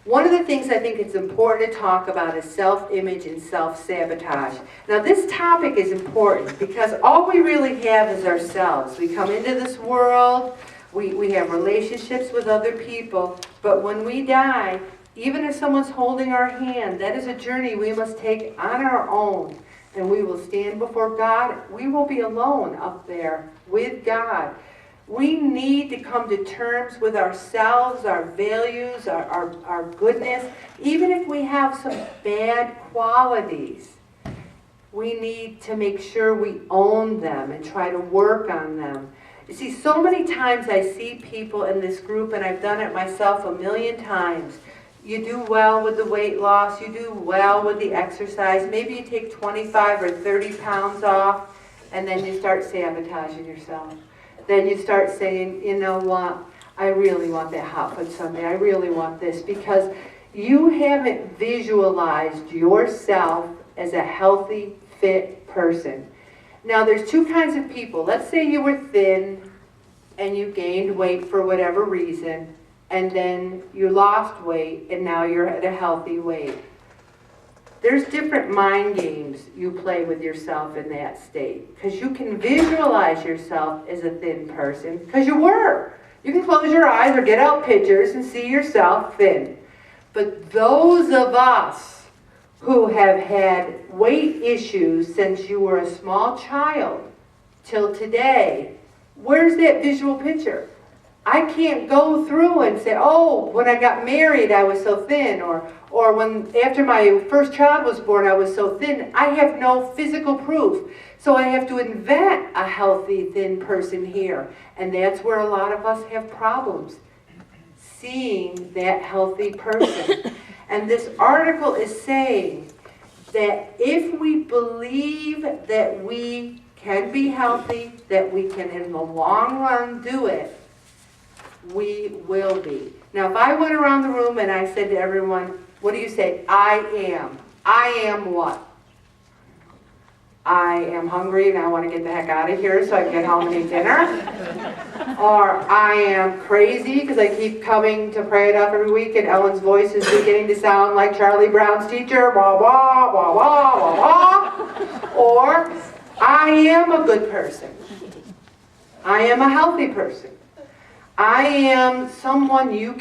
One of the things I think it's important to talk about is self-image and self-sabotage. Now this topic is important because all we really have is ourselves. We come into this world, we have relationships with other people, but when we die, even if someone's holding our hand, that is a journey we must take on our own. And we will stand before God. We will be alone up there with God. We need to come to terms with ourselves, our values, our goodness. Even if we have some bad qualities, we need to make sure we own them and try to work on them. You see, so many times I see people in this group, and I've done it myself a million times. You do well with the weight loss, you do well with the exercise, maybe you take 25 or 30 pounds off, and then you start sabotaging yourself. Then you start saying, you know what, I really want that hot fudge sundae, I really want this, because you haven't visualized yourself as a healthy, fit person. Now there's two kinds of people. Let's say you were thin and you gained weight for whatever reason, and then you lost weight and now you're at a healthy weight. There's different mind games you play with yourself in that state, because you can visualize yourself as a thin person, because you were. You can close your eyes or get out pictures and see yourself thin. But those of us who have had weight issues since you were a small child till today, where's that visual picture? I can't go through and say, oh, when I got married I was so thin, or when after my first child was born I was so thin. I have no physical proof. So I have to invent a healthy thin person here. And that's where a lot of us have problems, seeing that healthy person. And this article is saying that if we believe that we can be healthy, that we can in the long run do it, we will be. Now if I went around the room and I said to everyone, what do you say? I am. I am what? I am hungry and I want to get the heck out of here so I can get home and eat dinner. Or I am crazy because I keep coming to pray it up every week and Ellen's voice is beginning to sound like Charlie Brown's teacher. Wah, wah, wah, wah, wah, wah. Or I am a good person. I am a healthy person. I am someone you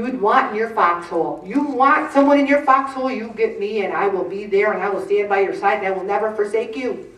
would want in your foxhole. You want someone in your foxhole, you get me and I will be there and I will stand by your side and I will never forsake you.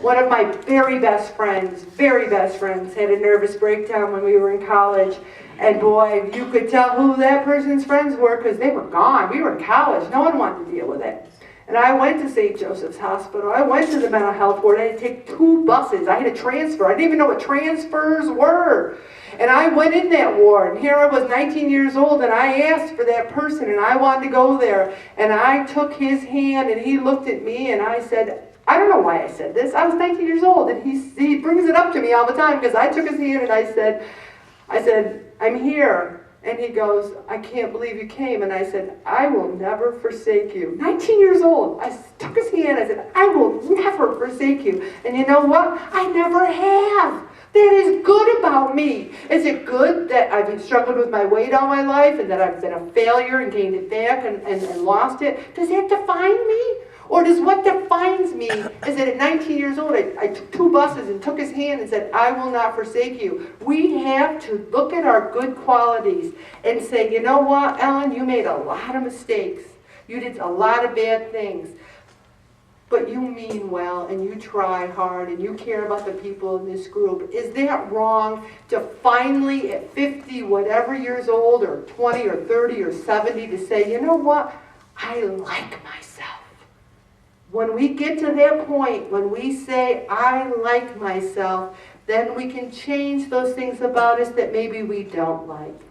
One of my very best friends, had a nervous breakdown when we were in college. And boy, you could tell who that person's friends were because they were gone. We were in college. No one wanted to deal with it. And I went to St. Joseph's Hospital. I went to the mental health ward. I had to take 2 buses. I had to transfer. I didn't even know what transfers were. And I went in that ward, and here I was 19 years old, and I asked for that person, and I wanted to go there. And I took his hand, and he looked at me, and I said, I don't know why I said this. I was 19 years old, and he brings it up to me all the time, because I took his hand, and I said, I'm here. And he goes, I can't believe you came. And I said, I will never forsake you. 19 years old. I took his hand. I said, I will never forsake you. And you know what? I never have. That is good about me. Is it good that I've been struggled with my weight all my life and that I've been a failure and gained it back and lost it? Does that define me? Or does what defines me is that at 19 years old, I took 2 buses and took his hand and said, I will not forsake you. We have to look at our good qualities and say, you know what, Ellen, you made a lot of mistakes. You did a lot of bad things. But you mean well and you try hard and you care about the people in this group. Is that wrong to finally at 50, whatever years old, or 20 or 30 or 70 to say, you know what, I like myself. When we get to that point, when we say, I like myself, then we can change those things about us that maybe we don't like.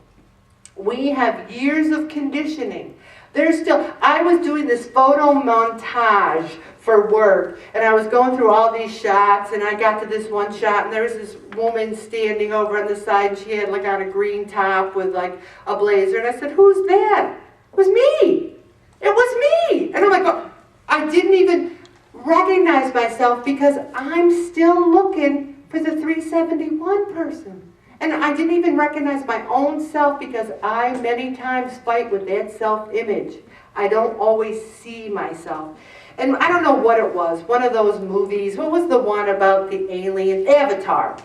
We have years of conditioning. I was doing this photo montage for work, and I was going through all these shots, and I got to this one shot, and there was this woman standing over on the side, and she had like on a green top with like a blazer, and I said, who's that? It was me. It was me. And I'm like, oh, I didn't even recognize myself because I'm still looking for the 371 person. And I didn't even recognize my own self because I many times fight with that self-image. I don't always see myself. And I don't know what it was, one of those movies, what was the one about the alien? Avatar.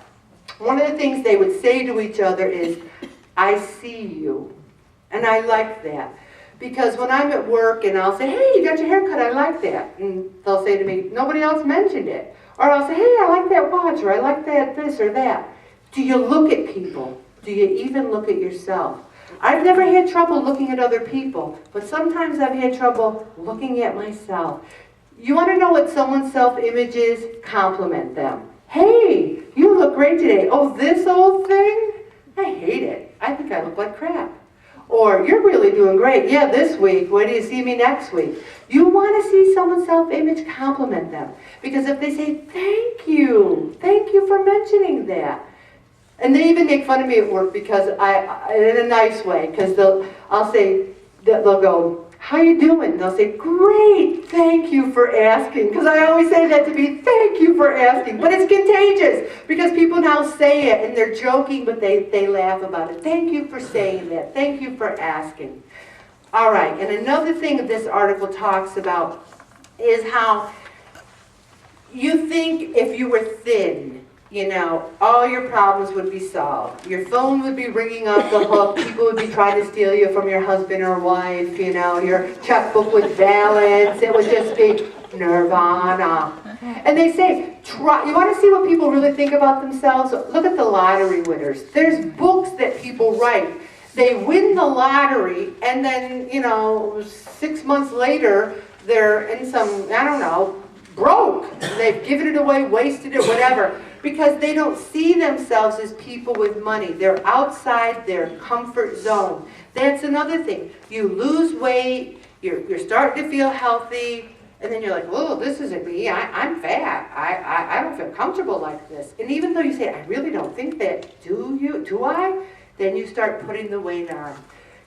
One of the things they would say to each other is, I see you. And I like that. Because when I'm at work and I'll say, hey, you got your hair cut, I like that. And they'll say to me, nobody else mentioned it. Or I'll say, hey, I like that watch, or I like that this or that. Do you look at people? Do you even look at yourself? I've never had trouble looking at other people, but sometimes I've had trouble looking at myself. You want to know what someone's self-image is? Compliment them. Hey, you look great today. Oh, this old thing? I hate it. I think I look like crap. Or, you're really doing great. Yeah, this week. When do you see me next week? You want to see someone's self-image? Compliment them. Because if they say, thank you for mentioning that. And they even make fun of me at work because in a nice way, because I'll say, they'll go, how you doing? They'll say, great, thank you for asking. Because I always say that to me, thank you for asking. But it's contagious because people now say it and they're joking, but they laugh about it. Thank you for saying that. Thank you for asking. All right, and another thing that this article talks about is how you think if you were thin, you know, all your problems would be solved. Your phone would be ringing off the hook. People would be trying to steal you from your husband or wife. You know, your checkbook would balance. It would just be nirvana. And they say, you want to see what people really think about themselves? Look at the lottery winners. There's books that people write. They win the lottery, and then, you know, 6 months later, they're in some, I don't know, broke. They've given it away, wasted it, whatever. Because they don't see themselves as people with money. They're outside their comfort zone. That's another thing. You lose weight, you're starting to feel healthy, and then you're like, oh, this isn't me. I'm fat. I don't feel comfortable like this. And even though you say, I really don't think that, do I? Then you start putting the weight on.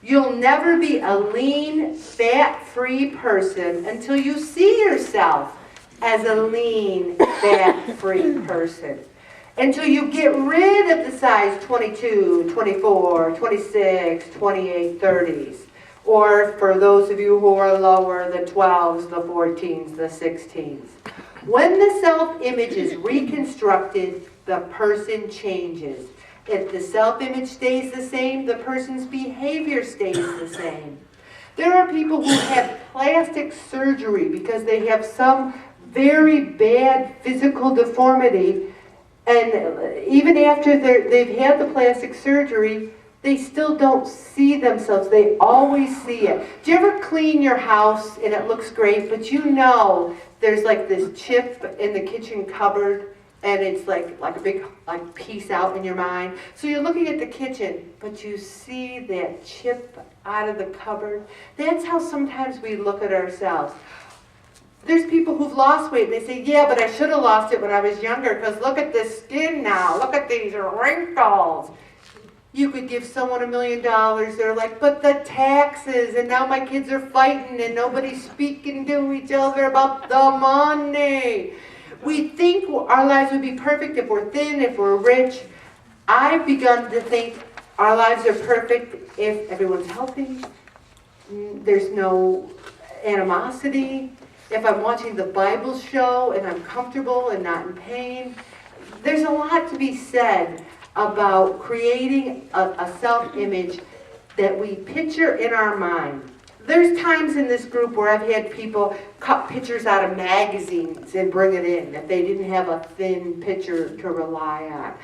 You'll never be a lean, fat-free person until you see yourself as a lean, fat-free person. Until you get rid of the size 22, 24, 26, 28, 30s. Or for those of you who are lower, the 12s, the 14s, the 16s. When the self-image is reconstructed, the person changes. If the self-image stays the same, the person's behavior stays the same. There are people who have plastic surgery because they have some very bad physical deformity, and even after they've had the plastic surgery, they still don't see themselves. They always see it. Do you ever clean your house and it looks great, but you know there's like this chip in the kitchen cupboard, and it's like a big piece out in your mind. So you're looking at the kitchen, but you see that chip out of the cupboard. That's how sometimes we look at ourselves. There's people who've lost weight and they say, yeah, but I should have lost it when I was younger because look at this skin now. Look at these wrinkles. You could give someone $1 million. They're like, but the taxes, and now my kids are fighting and nobody's speaking to each other about the money. We think our lives would be perfect if we're thin, if we're rich. I've begun to think our lives are perfect if everyone's healthy. There's no animosity. If I'm watching the Bible show and I'm comfortable and not in pain. There's a lot to be said about creating a self-image that we picture in our mind. There's times in this group where I've had people cut pictures out of magazines and bring it in if they didn't have a thin picture to rely on.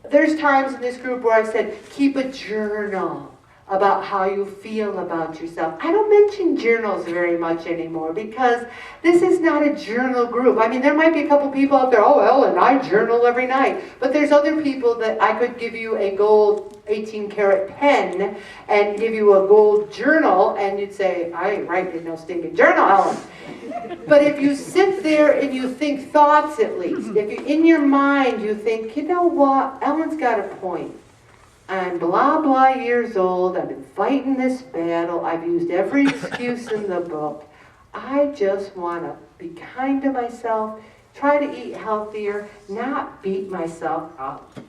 There's times in this group where I've said, keep a journal about how you feel about yourself. I don't mention journals very much anymore because this is not a journal group. I mean, there might be a couple people out there, oh, Ellen, I journal every night. But there's other people that I could give you a gold 18-karat pen and give you a gold journal, and you'd say, I ain't writing no stinking journal, Ellen. But if you sit there and you think thoughts at least, if you, in your mind you think, you know what, Ellen's got a point. I'm blah, blah years old. I've been fighting this battle. I've used every excuse in the book. I just want to be kind to myself, try to eat healthier, not beat myself up.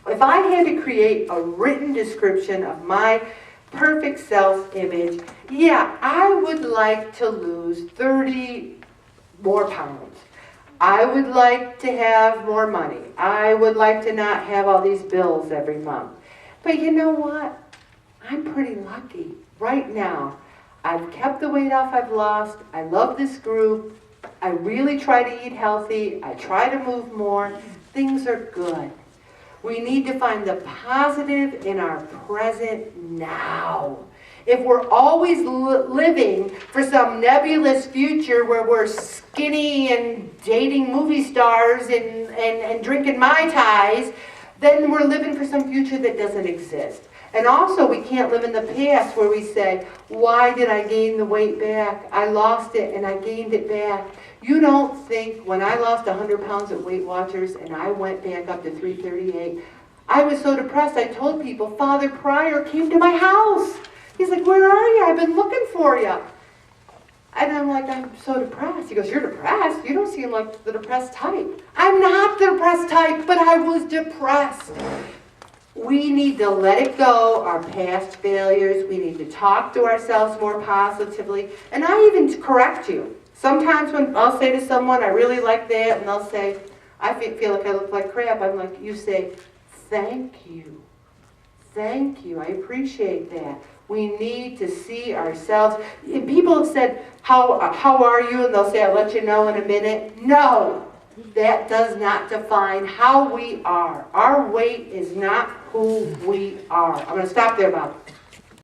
If I had to create a written description of my perfect self-image, yeah, I would like to lose 30 more pounds. I would like to have more money. I would like to not have all these bills every month. But you know what? I'm pretty lucky. Right now, I've kept the weight off I've lost. I love this group. I really try to eat healthy. I try to move more. Things are good. We need to find the positive in our present now. If we're always living for some nebulous future where we're skinny and dating movie stars and drinking Mai Tais, then we're living for some future that doesn't exist. And also, we can't live in the past where we say, why did I gain the weight back? I lost it and I gained it back. You don't think when I lost 100 pounds at Weight Watchers and I went back up to 338, I was so depressed I told people, Father Pryor came to my house. He's like, where are you? I've been looking for you. And I'm like, I'm so depressed. He goes, you're depressed? You don't seem like the depressed type. I'm not the depressed type, but I was depressed. We need to let it go, our past failures. We need to talk to ourselves more positively. And I even correct you. Sometimes when I'll say to someone, I really like that, and they'll say, I feel like I look like crap. I'm like, you say, thank you. Thank you. I appreciate that. We need to see ourselves. People have said, how are you? And they'll say, I'll let you know in a minute. No, that does not define how we are. Our weight is not who we are. I'm going to stop there, Bob.